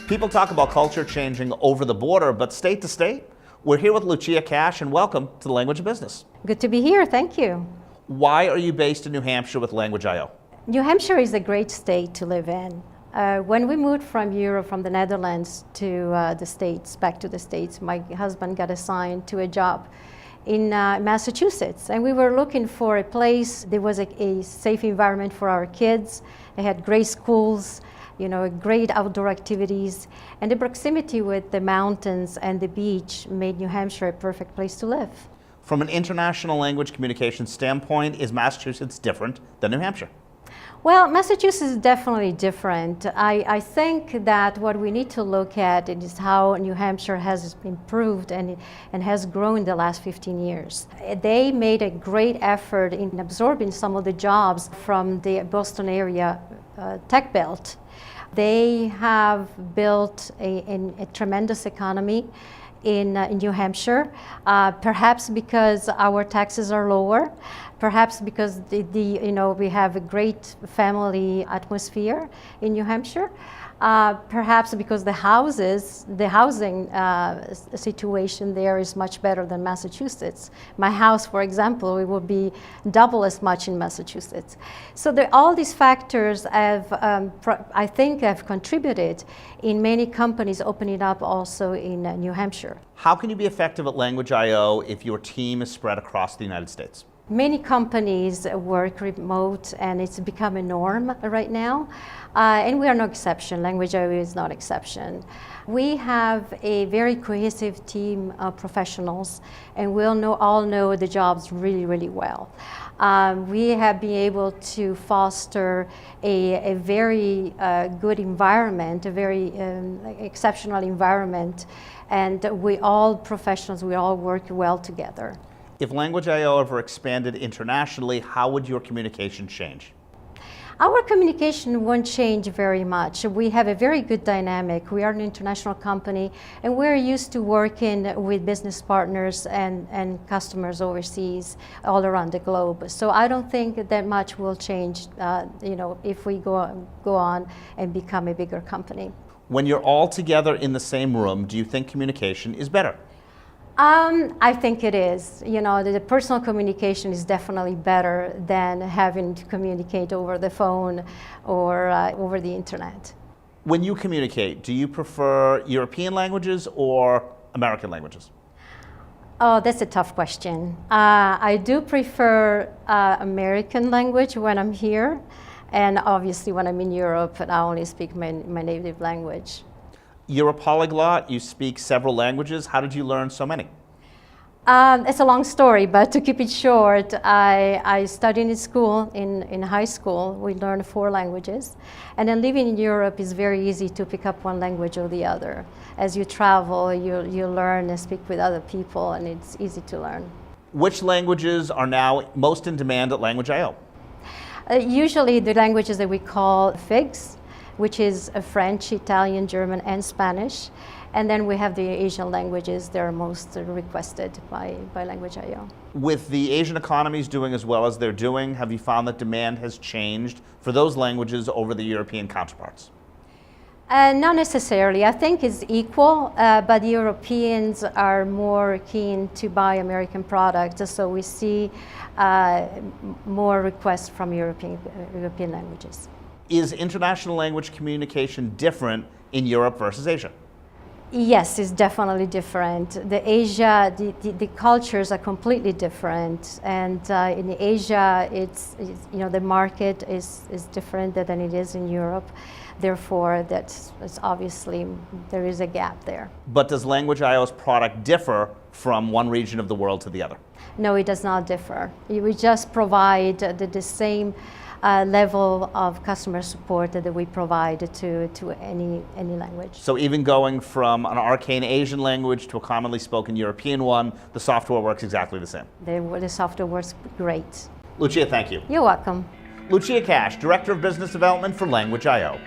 People talk about culture changing over the border, but state to state. We're here with Lucia Kash, and welcome to the Language of Business. Good to be here, thank you. Why are you based in New Hampshire with Language.io? New Hampshire is a great state to live in. When we moved from Europe, from the Netherlands to the States, back to the States, my husband got assigned to a job in Massachusetts, and we were looking for a place that was a safe environment for our kids. They had great schools, great outdoor activities, and the proximity with the mountains and the beach made New Hampshire a perfect place to live. From an international language communication standpoint, is Massachusetts different than New Hampshire? Well, Massachusetts is definitely different. I think that what we need to look at is how New Hampshire has improved and has grown in the last 15 years. They made a great effort in absorbing some of the jobs from the Boston area tech belt. They have built a tremendous economy in New Hampshire, perhaps because our taxes are lower, perhaps because we have a great family atmosphere in New Hampshire, perhaps because the housing situation there is much better than Massachusetts. My house, for example, it will be double as much in Massachusetts. So all these factors I think have contributed in many companies opening up also in New Hampshire. How can you be effective at Language.io if your team is spread across the United States? Many companies work remote, and it's become a norm right now, and we are no exception. Language.io is not exception. We have a very cohesive team of professionals, and we all know the jobs really, really well. We have been able to foster a very good environment, a very exceptional environment, and we all work well together. If Language.io ever expanded internationally, how would your communication change? Our communication won't change very much. We have a very good dynamic. We are an international company, and we're used to working with business partners and customers overseas, all around the globe. So I don't think that much will change, if we go on and become a bigger company. When you're all together in the same room, do you think communication is better? I think it is. The personal communication is definitely better than having to communicate over the phone or over the internet. When you communicate, do you prefer European languages or American languages? Oh, that's a tough question. I do prefer American language when I'm here, and obviously when I'm in Europe, I only speak my native language. You're a polyglot, you speak several languages. How did you learn so many? It's a long story, but to keep it short, I studied in school, in high school. We learned 4 languages. And then living in Europe is very easy to pick up one language or the other. As you travel, you learn and speak with other people, and it's easy to learn. Which languages are now most in demand at Language.io? Usually the languages that we call FIGs, which is French, Italian, German, and Spanish. And then we have the Asian languages that are most requested by Language.io. With the Asian economies doing as well as they're doing, have you found that demand has changed for those languages over the European counterparts? Not necessarily. I think it's equal, but the Europeans are more keen to buy American products, so we see more requests from European languages. Is international language communication different in Europe versus Asia? Yes, it's definitely different. The cultures are completely different, and in Asia, the market is different than it is in Europe. Therefore, it's obviously there is a gap there. But does Language.io's product differ from one region of the world to the other? No, it does not differ. We just provide the same level of customer support that we provide to any language. So even going from an arcane Asian language to a commonly spoken European one, the software works exactly the same? The software works great. Lucia, thank you. You're welcome. Lucia Kash, Director of Business Development for Language.io.